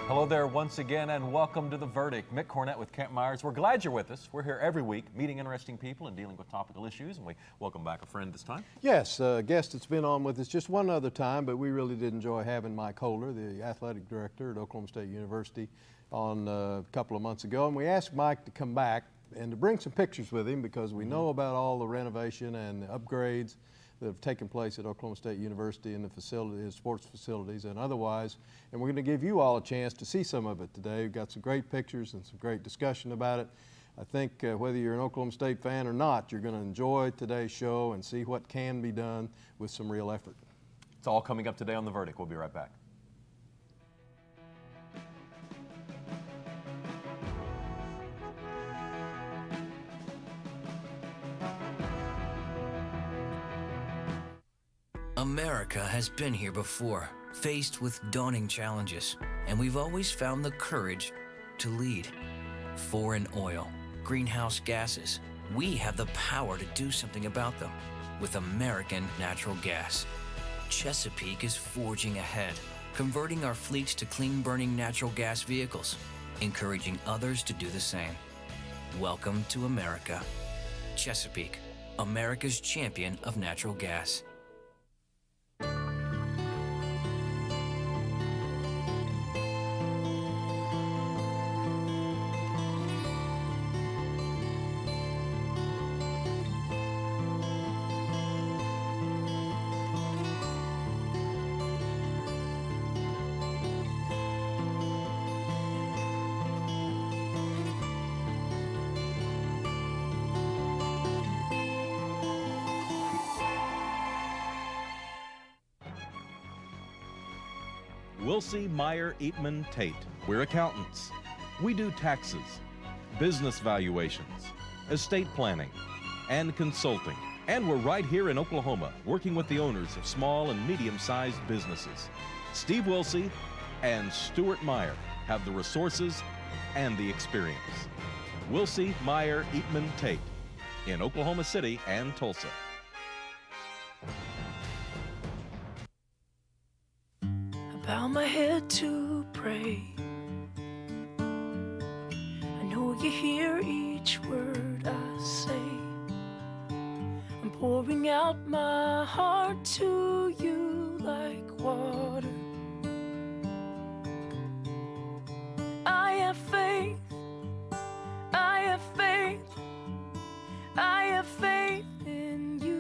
Hello there once again and welcome to The Verdict. Mick Cornett with Kent Myers. We're glad you're with us. We're here every week meeting interesting people and dealing with topical issues, and we welcome back a friend this time. Yes, a guest that's been on with us just one other time, but we really did enjoy having Mike Holder, the athletic director at Oklahoma State University, on a couple of months ago. And we asked Mike to come back and to bring some pictures with him because we know about all the renovation and the upgrades that have taken place at Oklahoma State University and the facilities, sports facilities and otherwise. And we're going to give you all a chance to see some of it today. We've got some great pictures and some great discussion about it. I think whether you're an Oklahoma State fan or not, you're going to enjoy today's show and see what can be done with some real effort. It's all coming up today on The Verdict. We'll be right back. America has been here before, faced with daunting challenges, and we've always found the courage to lead. Foreign oil, greenhouse gases, we have the power to do something about them with American natural gas. Chesapeake is forging ahead, converting our fleets to clean-burning natural gas vehicles, encouraging others to do the same. Welcome to America. Chesapeake, America's champion of natural gas. Wilsey, Meyer, Eatman, Tate. We're accountants. We do taxes, business valuations, estate planning, and consulting. And we're right here in Oklahoma, working with the owners of small and medium-sized businesses. Steve Wilsey and Stuart Meyer have the resources and the experience. Wilsey, Meyer, Eatman, Tate in Oklahoma City and Tulsa. Bow my head to pray. I know you hear each word I say. I'm pouring out my heart to you like water. I have faith, I have faith, I have faith in you.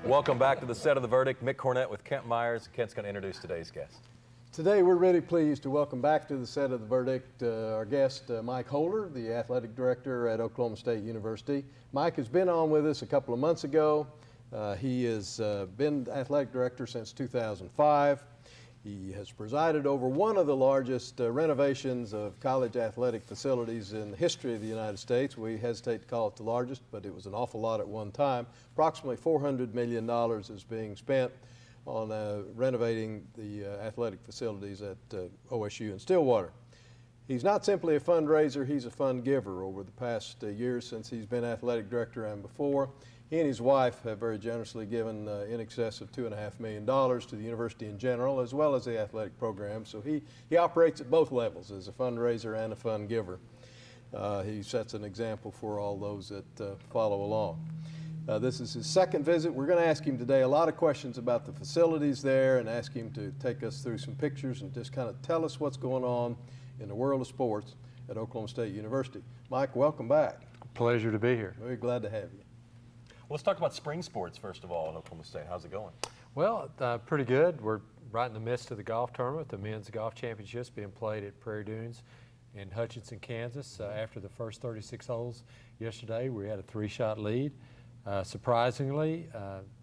Welcome back to the set of The Verdict. Mick Cornett with Kent Myers. Kent's going to introduce today's guest. Today we're really pleased to welcome back to the set of The Verdict our guest Mike Holder, the athletic director at Oklahoma State University. Mike has been on with us a couple of months ago. He has been athletic director since 2005. He has presided over one of the largest renovations of college athletic facilities in the history of the United States. We hesitate to call it the largest, but it was an awful lot at one time. Approximately $400 million is being spent on renovating the athletic facilities at OSU in Stillwater. He's not simply a fundraiser, he's a fund giver. Over the past years since he's been athletic director and before, he and his wife have very generously given in excess of $2.5 million to the university in general, as well as the athletic program. So he operates at both levels as a fundraiser and a fund giver. He sets an example for all those that follow along. This is his second visit. We're going to ask him today a lot of questions about the facilities there and ask him to take us through some pictures and just kind of tell us what's going on in the world of sports at Oklahoma State University. Mike, welcome back. Pleasure to be here. Very glad to have you. Well, let's talk about spring sports first of all in Oklahoma State. How's it going? Well, pretty good. We're right in the midst of the golf tournament, the men's golf championships being played at Prairie Dunes in Hutchinson, Kansas. After the first 36 holes yesterday, we had a 3-shot lead. Surprisingly,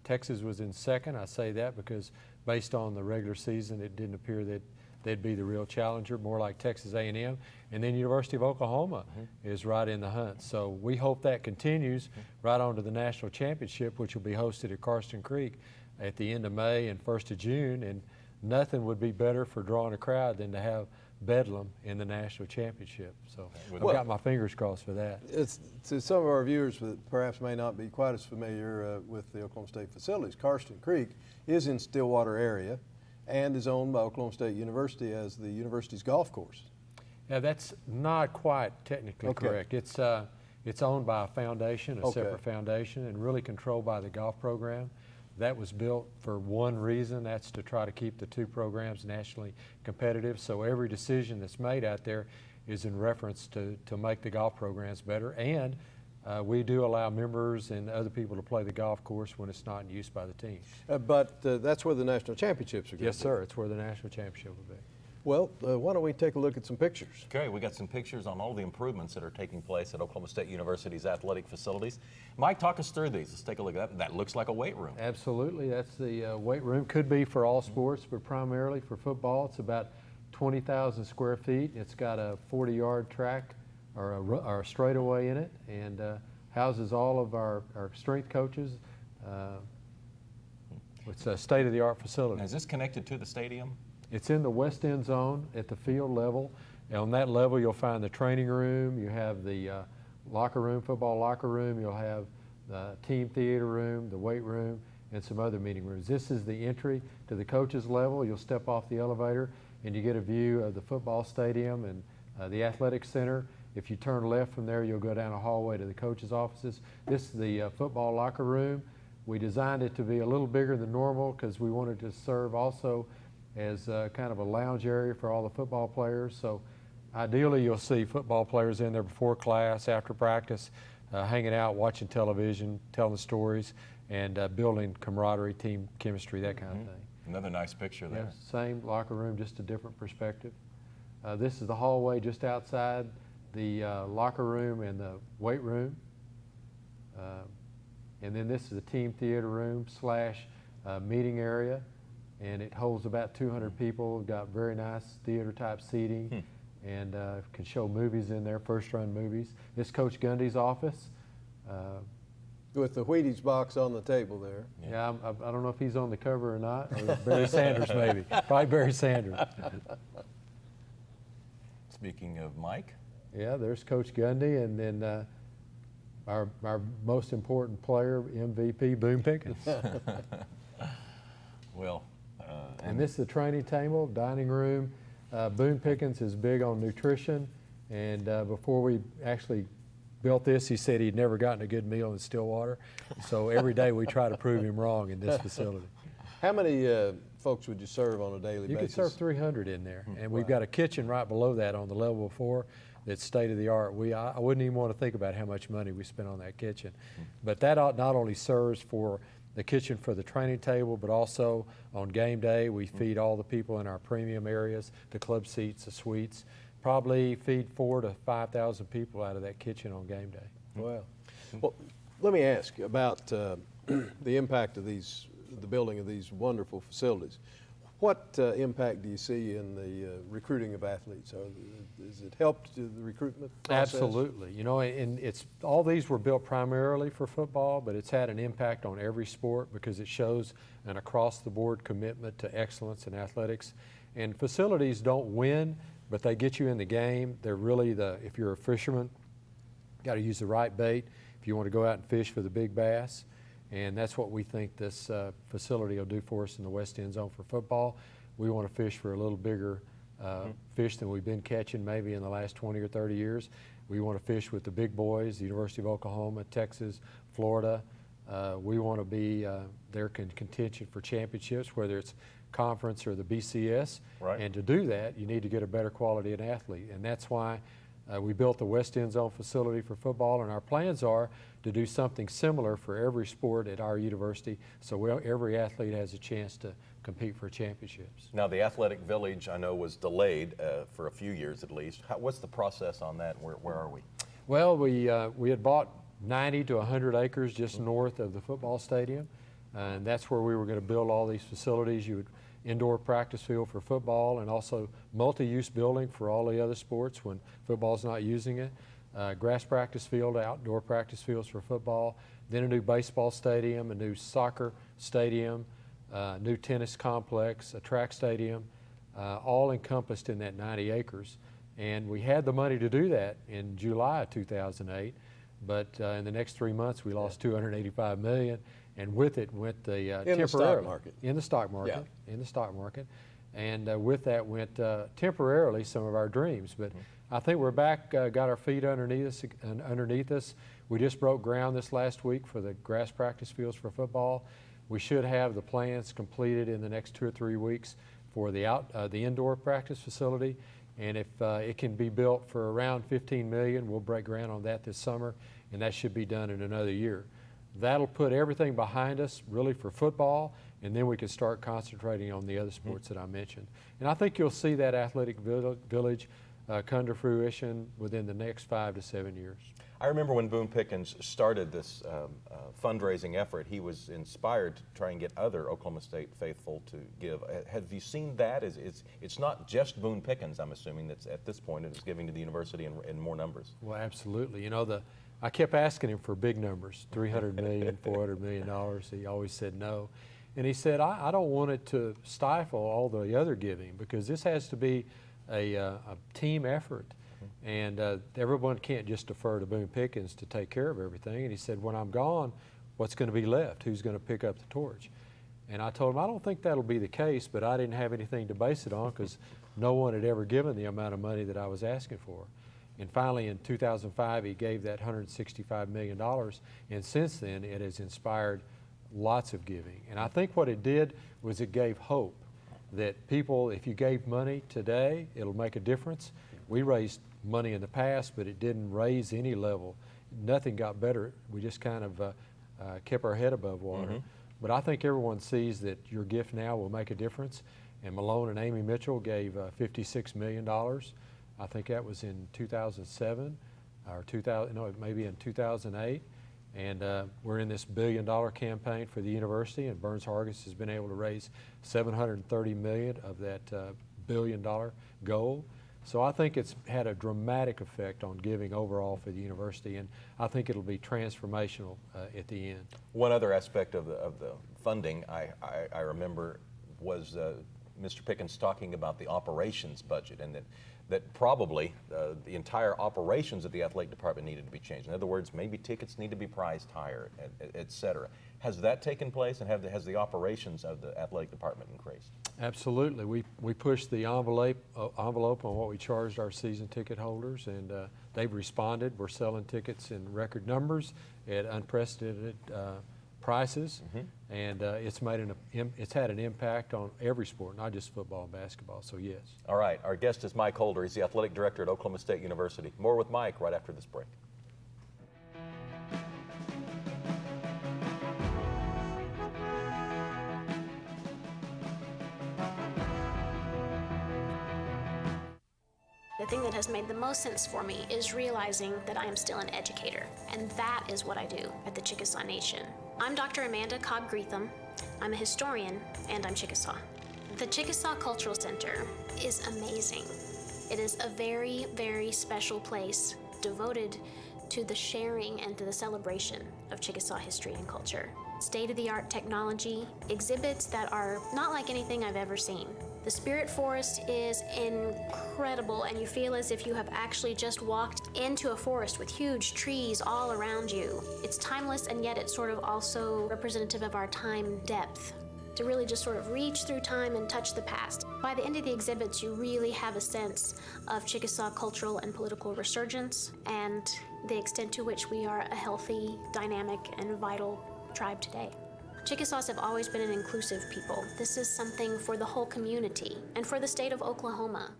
Texas was in second. I say that because based on the regular season, it didn't appear that they'd be the real challenger, more like Texas A&M. And then University of Oklahoma is right in the hunt. So we hope that continues right on to the national championship, which will be hosted at Karsten Creek at the end of May and 1st of June. And nothing would be better for drawing a crowd than to have bedlam in the national championship. So I've Well- got my fingers crossed for that. It's to some of our viewers that perhaps may not be quite as familiar with the Oklahoma State facilities. Karsten Creek is in Stillwater area and is owned by Oklahoma State University as the university's golf course. Yeah, that's not quite technically Okay. correct. It's owned by a foundation, a Okay. separate foundation, and really controlled by the golf program. That was built for one reason, that's to try to keep the two programs nationally competitive. So every decision that's made out there is in reference to make the golf programs better. And we do allow members and other people to play the golf course when it's not in use by the team. But that's where the national championships are going Yes, to be. sir. It's where the national championship will be. Well, why don't we take a look at some pictures? Okay, we got some pictures on all the improvements that are taking place at Oklahoma State University's athletic facilities. Mike, talk us through these. Let's take a look at that. That looks like a weight room. Absolutely. That's the weight room. Could be for all sports, but primarily for football. It's about 20,000 square feet. It's got a 40-yard track or a straightaway in it, and houses all of our strength coaches. It's a state-of-the-art facility. Is this connected to the stadium? It's in the west end zone at the field level. And on that level, you'll find the training room. You have the locker room, football locker room. You'll have the team theater room, the weight room, and some other meeting rooms. This is the entry to the coaches level. You'll step off the elevator and you get a view of the football stadium and the athletic center. If you turn left from there, you'll go down a hallway to the coaches' offices. This is the football locker room. We designed it to be a little bigger than normal because we wanted to serve also as kind of a lounge area for all the football players. So ideally you'll see football players in there before class, after practice, hanging out, watching television, telling stories, and building camaraderie, team chemistry, that kind of thing. Another nice picture there. Yeah, same locker room, just a different perspective. This is the hallway just outside the locker room and the weight room. And then this is the team theater room / meeting area. And it holds about 200 people. We've got very nice theater-type seating, and can show movies in there, first-run movies. This is Coach Gundy's office. With the Wheaties box on the table there. Yeah, I don't know if he's on the cover or not, or Barry Sanders maybe. Probably Barry Sanders. Speaking of Mike, Yeah, there's Coach Gundy, and then our most important player, MVP, Boone Pickens. well, And this is the training table, dining room. Boone Pickens is big on nutrition, and before we actually built this, he said he'd never gotten a good meal in Stillwater. So every day we try to prove him wrong in this facility. How many folks would you serve on a daily You could basis? serve 300 in there, and we've got a kitchen right below that on the level before that's state-of-the-art. I wouldn't even want to think about how much money we spent on that kitchen. But that not only serves for the kitchen for the training table, but also on game day, we feed all the people in our premium areas, the club seats, the suites. Probably feed 4,000 to 5,000 people out of that kitchen on game day. Wow. Well, let me ask about the impact of the building of these wonderful facilities. What impact do you see in the recruiting of athletes? Has it helped the recruitment process? Absolutely. You know, and all these were built primarily for football, but it's had an impact on every sport because it shows an across-the-board commitment to excellence in athletics. And facilities don't win, but they get you in the game. They're really if you're a fisherman, you got to use the right bait if you want to go out and fish for the big bass. And that's what we think this facility will do for us in the West End Zone for football. We want to fish for a little bigger fish than we've been catching maybe in the last 20 or 30 years. We want to fish with the big boys, the University of Oklahoma, Texas, Florida. We want to be their contention for championships, whether it's conference or the BCS. Right. And to do that, you need to get a better quality of athlete. And that's why we built the West End Zone facility for football, and our plans are to do something similar for every sport at our university, so every athlete has a chance to compete for championships. now the athletic village I know was delayed for a few years at least. What's the process on that? Where are we? Well, we had bought 90 to 100 acres just north of the football stadium, and that's where we were going to build all these facilities. You would indoor practice field for football and also multi-use building for all the other sports when football's not using it. Grass practice field, outdoor practice fields for football, then a new baseball stadium, a new soccer stadium, new tennis complex, a track stadium, all encompassed in that 90 acres. And we had the money to do that in July of 2008, but in the next 3 months we lost $285 million, and with it went the In the stock market. In the stock market, in the stock market. And with that went temporarily some of our dreams. But I think we're back, got our feet underneath us. We just broke ground this last week for the grass practice fields for football. We should have the plans completed in the next 2 or 3 weeks for the indoor practice facility. And if it can be built for around $15 million, we'll break ground on that this summer, and that should be done in another year. That'll put everything behind us really for football, and then we can start concentrating on the other sports that I mentioned. And I think you'll see that athletic village come to fruition within the next 5 to 7 years. I remember when Boone Pickens started this fundraising effort, he was inspired to try and get other Oklahoma State faithful to give. Have you seen that? It's not just Boone Pickens, I'm assuming, that's at this point, it is giving to the university in more numbers. Well, absolutely. You know, I kept asking him for big numbers, $300 million, $400 million. He always said no. And he said, I don't want it to stifle all the other giving, because this has to be a team effort. And everyone can't just defer to Boone Pickens to take care of everything. And he said, when I'm gone, what's going to be left? Who's going to pick up the torch? And I told him, I don't think that'll be the case, but I didn't have anything to base it on, because no one had ever given the amount of money that I was asking for. And finally, in 2005, he gave that $165 million, and since then, it has inspired lots of giving. And I think what it did was it gave hope that people, if you gave money today, it'll make a difference. We raised money in the past, but it didn't raise any level. Nothing got better. We just kind of kept our head above water. But I think everyone sees that your gift now will make a difference. And Malone and Amy Mitchell gave $56 million. I think that was in 2007, or maybe in 2008. And we're in this $1 billion campaign for the university, and Burns Hargis has been able to raise $730 million of that $1 billion goal. So I think it's had a dramatic effect on giving overall for the university, and I think it'll be transformational at the end. One other aspect of the funding I remember was Mr. Pickens talking about the operations budget, and that probably the entire operations of the athletic department needed to be changed. In other words, maybe tickets need to be priced higher, et cetera. Has that taken place, and has the operations of the athletic department increased? Absolutely. We pushed the envelope on what we charged our season ticket holders, and they've responded. We're selling tickets in record numbers at unprecedented prices, and it's had an impact on every sport, not just football and basketball, so yes. All right, our guest is Mike Holder. He's the athletic director at Oklahoma State University. More with Mike right after this break. The thing that has made the most sense for me is realizing that I am still an educator, and that is what I do at the Chickasaw Nation. I'm Dr. Amanda Cobb-Greetham. I'm a historian, and I'm Chickasaw. The Chickasaw Cultural Center is amazing. It is a very, very special place devoted to the sharing and to the celebration of Chickasaw history and culture. State-of-the-art technology, exhibits that are not like anything I've ever seen. The Spirit Forest is incredible, and you feel as if you have actually just walked into a forest with huge trees all around you. It's timeless, and yet it's sort of also representative of our time depth, to really just sort of reach through time and touch the past. By the end of the exhibits, you really have a sense of Chickasaw cultural and political resurgence, and the extent to which we are a healthy, dynamic, and vital tribe today. Chickasaws have always been an inclusive people. This is something for the whole community and for the state of Oklahoma.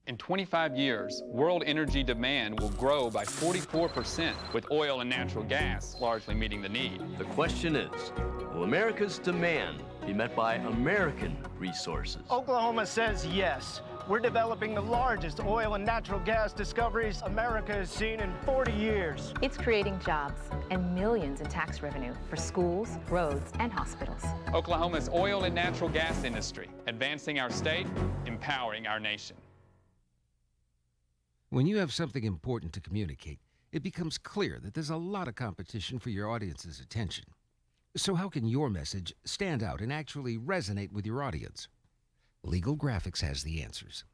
In 25 years, world energy demand will grow by 44%, with oil and natural gas largely meeting the need. The question is, will America's demand be met by American resources? Oklahoma says yes. We're developing the largest oil and natural gas discoveries America has seen in 40 years. It's creating jobs and millions in tax revenue for schools, roads, and hospitals. Oklahoma's oil and natural gas industry, advancing our state, empowering our nation. When you have something important to communicate, it becomes clear that there's a lot of competition for your audience's attention. So how can your message stand out and actually resonate with your audience? Legal Graphics has the answers.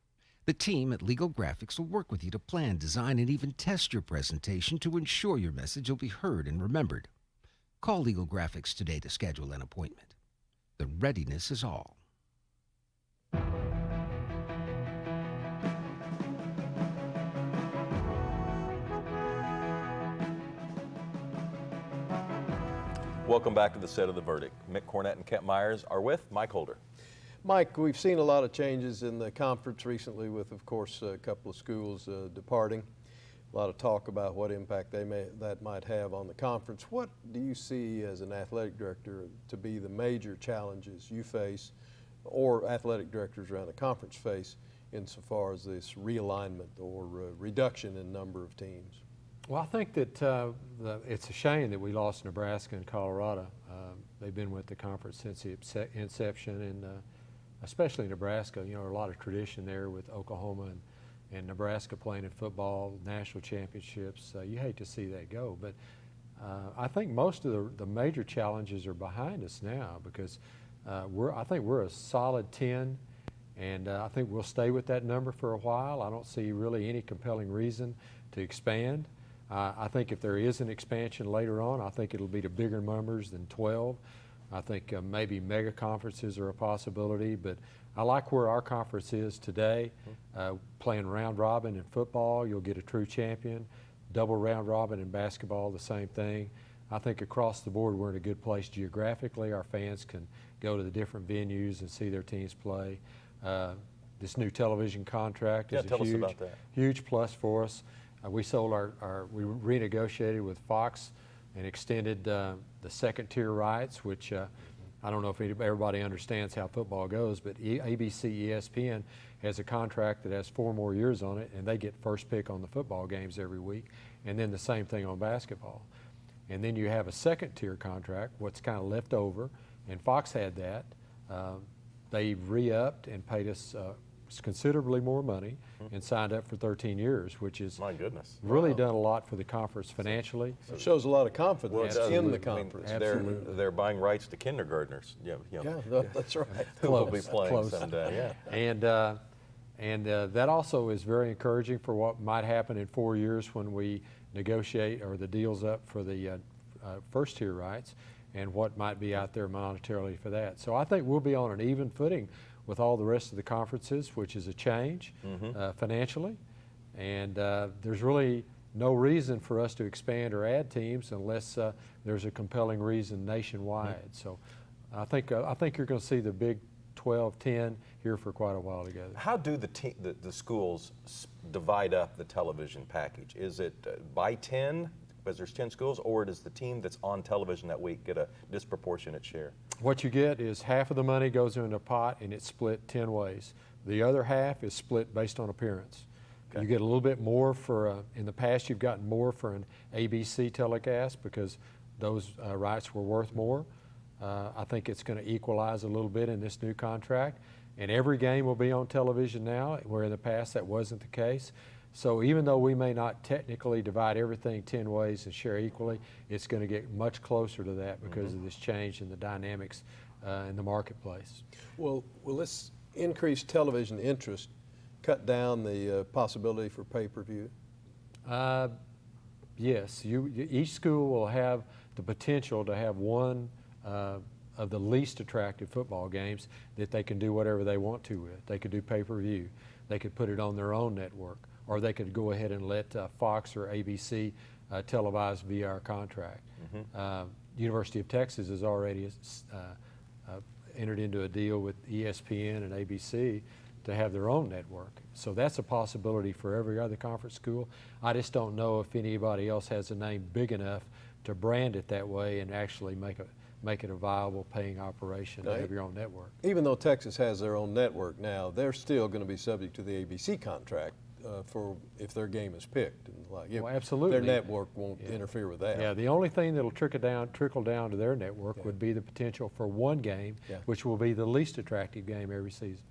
The team at Legal Graphics will work with you to plan, design, and even test your presentation to ensure your message will be heard and remembered. Call Legal Graphics today to schedule an appointment. The readiness is all. Welcome back to the set of the verdict. Mick Cornett and Kent Myers are with Mike Holder. Mike, we've seen a lot of changes in the conference recently with, of course, a couple of schools departing. A lot of talk about what impact that might have on the conference. What do you see as an athletic director to be the major challenges you face or athletic directors around the conference face insofar as this realignment or reduction in number of teams? Well, I think that it's a shame that we lost Nebraska and Colorado. They've been with the conference since the inception, and especially Nebraska. You know, a lot of tradition there with Oklahoma and Nebraska playing in football, national championships. You hate to see that go, but I think most of the major challenges are behind us now because I think we're a solid 10, and I think we'll stay with that number for a while. I don't see really any compelling reason to expand. I think if there is an expansion later on, I think it'll be to bigger numbers than 12. I think maybe mega conferences are a possibility, but I like where our conference is today. Playing round robin in football, you'll get a true champion. Double round robin in basketball, the same thing. I think across the board we're in a good place geographically. Our fans can go to the different venues and see their teams play. This new television contract is a huge plus for us. We renegotiated with Fox and extended the second tier rights, which I don't know if everybody understands how football goes, but ABC ESPN has a contract that has 4 more years on it, and they get first pick on the football games every week, and then the same thing on basketball. And then you have a second tier contract, what's kind of left over, and Fox had that. They re-upped and paid us considerably more money and signed up for 13 years, which is really done a lot for the conference financially. It shows a lot of confidence in the conference. I mean, they're buying rights to kindergartners. Yeah, that's right. Who will be playing someday. Yeah. And that also is very encouraging for what might happen in 4 years when we negotiate or the deal's up for the first tier rights and what might be out there monetarily for that. So I think we'll be on an even footing with all the rest of the conferences, which is a change financially. And there's really no reason for us to expand or add teams unless there's a compelling reason nationwide. So I think you're going to see the Big 12, 10 here for quite a while together. How do the schools divide up the television package? Is it by 10? Because there's 10 schools, or does the team that's on television that week get a disproportionate share? What you get is half of the money goes into a pot and it's split 10 ways. The other half is split based on appearance. Okay. You get a little bit more for, in the past you've gotten more for an ABC telecast because those rights were worth more. I think it's going to equalize a little bit in this new contract. And every game will be on television now, where in the past that wasn't the case. So even though we may not technically divide everything 10 ways and share equally, it's going to get much closer to that because of this change in the dynamics in the marketplace. Well, will this increased television interest cut down the possibility for pay-per-view? Yes. Each school will have the potential to have one of the least attractive football games that they can do whatever they want to with. They could do pay-per-view. They could put it on their own network. Or they could go ahead and let Fox or ABC televise via our contract. University of Texas has already entered into a deal with ESPN and ABC to have their own network. So that's a possibility for every other conference school. I just don't know if anybody else has a name big enough to brand it that way and actually make it a viable paying operation to have your own network. Even though Texas has their own network now, they're still going to be subject to the ABC contract. For if their game is picked, and well, absolutely, their network won't interfere with that. Yeah, the only thing that'll trickle down to their network would be the potential for one game, which will be the least attractive game every season.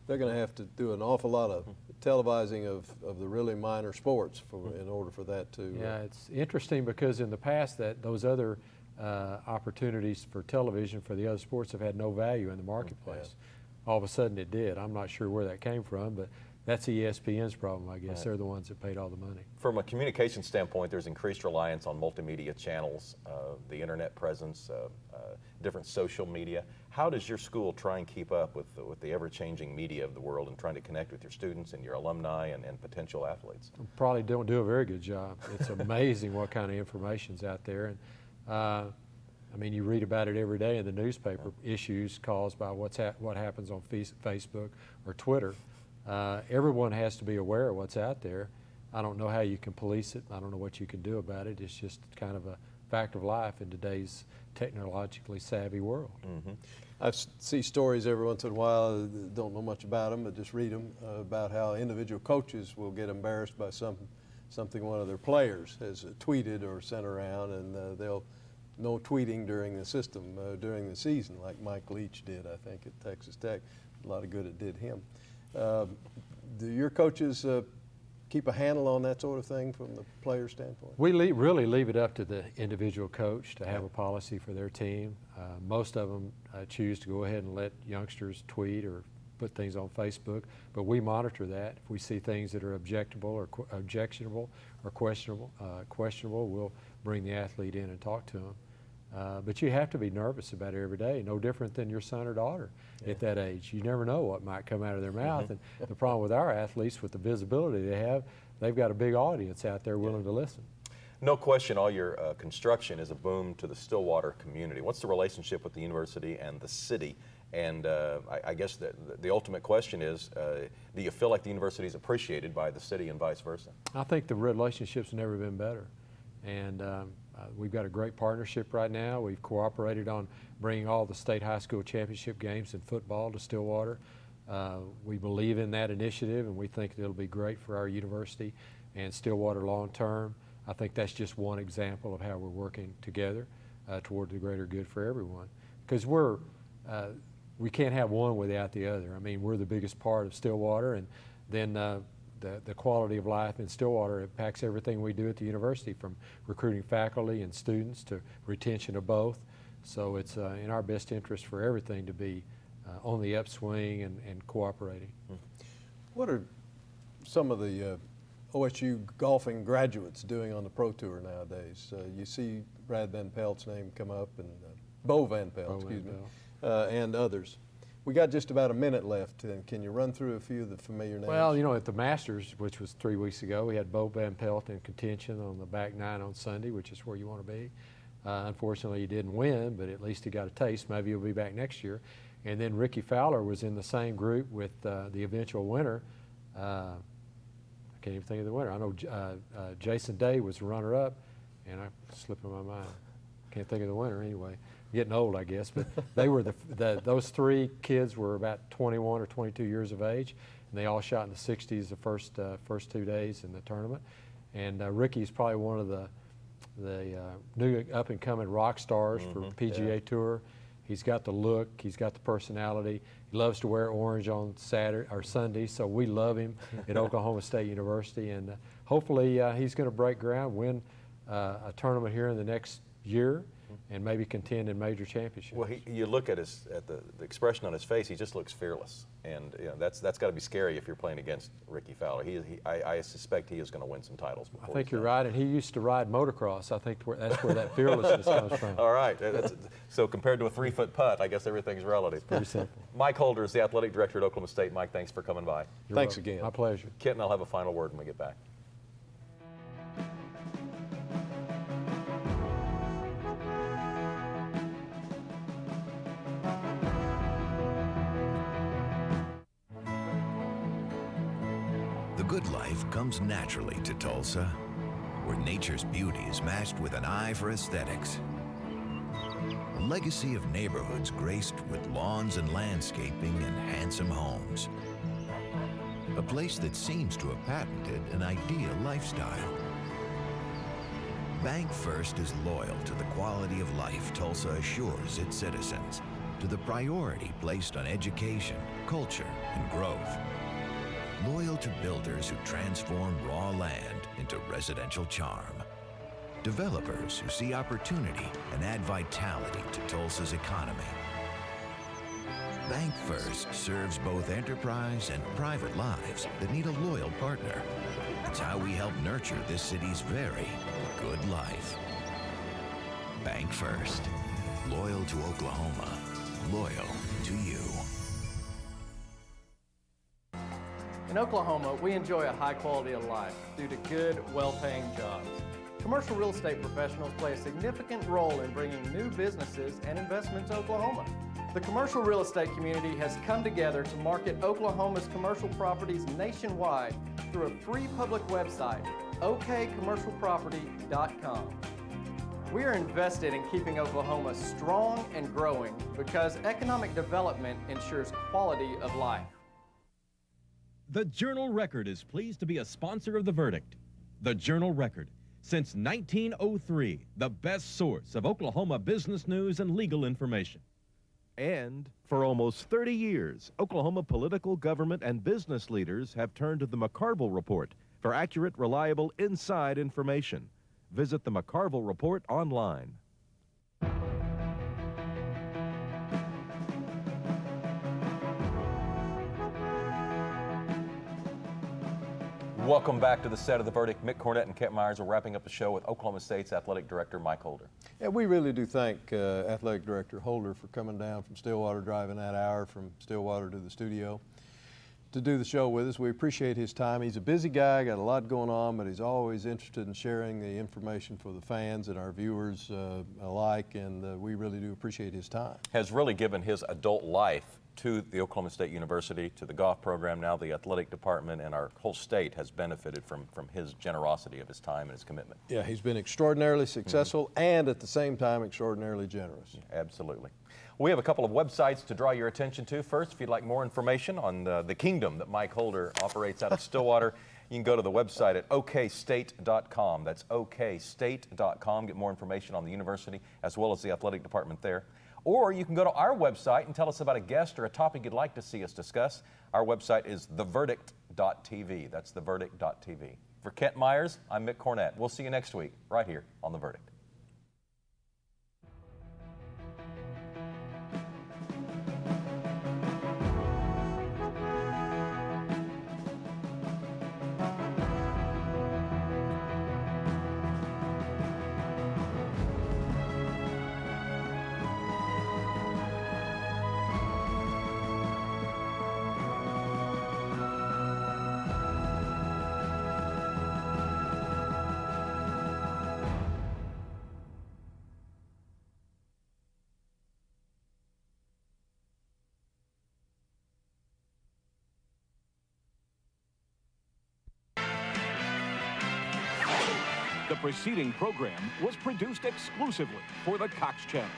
They're going to have to do an awful lot of televising of the really minor sports in order for that to. Yeah, it's interesting because in the past those other opportunities for television for the other sports have had no value in the marketplace. all of a sudden it did. I'm not sure where that came from, but that's ESPN's problem, I guess. Right. They're the ones that paid all the money. From a communication standpoint, there's increased reliance on multimedia channels, the internet presence, different social media. How does your school try and keep up with the ever-changing media of the world and trying to connect with your students and your alumni and potential athletes? Probably don't do a very good job. It's amazing what kind of information's out there. And I mean, you read about it every day in the newspaper, issues caused by what happens on Facebook or Twitter. Everyone has to be aware of what's out there. I don't know how you can police it. I don't know what you can do about it. It's just kind of a fact of life in today's technologically savvy world. Mm-hmm. I see stories every once in a while, don't know much about them, but just read them, about how individual coaches will get embarrassed by something one of their players has tweeted or sent around, and they'll no tweeting during the system, during the season, like Mike Leach did, I think, at Texas Tech. A lot of good it did him. Do your coaches keep a handle on that sort of thing from the player standpoint? We really leave it up to the individual coach to have a policy for their team. Most of them choose to go ahead and let youngsters tweet or put things on Facebook, but we monitor that. If we see things that are objectionable or questionable, we'll bring the athlete in and talk to them. But you have to be nervous about it every day, no different than your son or daughter at that age. You never know what might come out of their mouth. And the problem with our athletes, with the visibility they have, they've got a big audience out there willing to listen. No question, all your construction is a boom to the Stillwater community. What's the relationship with the university and the city? And I guess the ultimate question is, do you feel like the university is appreciated by the city and vice versa? I think the relationship's never been better. And we've got a great partnership right now. We've cooperated on bringing all the state high school championship games in football to Stillwater. We believe in that initiative, and we think it'll be great for our university and Stillwater long term. I think that's just one example of how we're working together toward the greater good for everyone. Because we can't have one without the other. I mean, we're the biggest part of Stillwater, and then the quality of life in Stillwater impacts everything we do at the university, from recruiting faculty and students to retention of both. So it's in our best interest for everything to be on the upswing and cooperating. What are some of the OSU golfing graduates doing on the Pro Tour nowadays? You see Brad Van Pelt's name come up, and Bo Van Pelt, excuse me, and others. We got just about a minute left. Can you run through a few of the familiar names? Well, you know, at the Masters, which was 3 weeks ago, we had Bo Van Pelt in contention on the back nine on Sunday, which is where you want to be. Unfortunately, he didn't win, but at least he got a taste. Maybe he'll be back next year. And then Ricky Fowler was in the same group with the eventual winner. I can't even think of the winner. I know Jason Day was the runner-up, and I'm slipping my mind. Can't think of the winner anyway. Getting old, I guess, but they were those three kids were about 21 or 22 years of age, and they all shot in the 60s the first 2 days in the tournament. And Ricky's probably one of the new up-and-coming rock stars for PGA Tour. He's got the look, he's got the personality. He loves to wear orange on Saturday or Sunday, so we love him at Oklahoma State University. And hopefully he's going to break ground, win a tournament here in the next year, and maybe contend in major championships. Well, you look at the expression on his face. He just looks fearless, and you know, that's got to be scary if you're playing against Ricky Fowler. I suspect he is going to win some titles. I think you're right, and he used to ride motocross. I think that's where that fearlessness comes from. All right. So compared to a 3-foot putt, I guess everything's relative. Pretty simple. Mike Holder is the athletic director at Oklahoma State. Mike, thanks for coming by. Thanks again. My pleasure. Kent and I'll have a final word when we get back. The good life comes naturally to Tulsa, where nature's beauty is matched with an eye for aesthetics. A legacy of neighborhoods graced with lawns and landscaping and handsome homes. A place that seems to have patented an ideal lifestyle. Bank First is loyal to the quality of life Tulsa assures its citizens, to the priority placed on education, culture, and growth. Loyal to builders who transform raw land into residential charm. Developers who see opportunity and add vitality to Tulsa's economy. Bank First serves both enterprise and private lives that need a loyal partner. It's how we help nurture this city's very good life. Bank First. Loyal to Oklahoma. Loyal to you. In Oklahoma, we enjoy a high quality of life due to good, well-paying jobs. Commercial real estate professionals play a significant role in bringing new businesses and investment to Oklahoma. The commercial real estate community has come together to market Oklahoma's commercial properties nationwide through a free public website, okcommercialproperty.com. We are invested in keeping Oklahoma strong and growing because economic development ensures quality of life. The Journal-Record is pleased to be a sponsor of The Verdict. The Journal-Record, since 1903, the best source of Oklahoma business news and legal information. And for almost 30 years, Oklahoma political, government, and business leaders have turned to the McCarville Report for accurate, reliable, inside information. Visit the McCarville Report online. Welcome back to the set of The Verdict. Mick Cornett and Kent Myers are wrapping up the show with Oklahoma State's Athletic Director Mike Holder. Yeah, we really do thank Athletic Director Holder for coming down from Stillwater, driving that hour from Stillwater to the studio to do the show with us. We appreciate his time. He's a busy guy, got a lot going on, but he's always interested in sharing the information for the fans and our viewers alike, and we really do appreciate his time. Has really given his adult life to the Oklahoma State University, to the golf program, now the athletic department, and our whole state has benefited from his generosity of his time and his commitment. Yeah, he's been extraordinarily successful and at the same time extraordinarily generous. Yeah, absolutely. We have a couple of websites to draw your attention to. First, if you'd like more information on the kingdom that Mike Holder operates out of Stillwater, you can go to the website at okstate.com. That's okstate.com. Get more information on the university as well as the athletic department there. Or you can go to our website and tell us about a guest or a topic you'd like to see us discuss. Our website is theverdict.tv. That's theverdict.tv. For Kent Myers, I'm Mick Cornett. We'll see you next week right here on The Verdict. The preceding program was produced exclusively for the Cox Channel.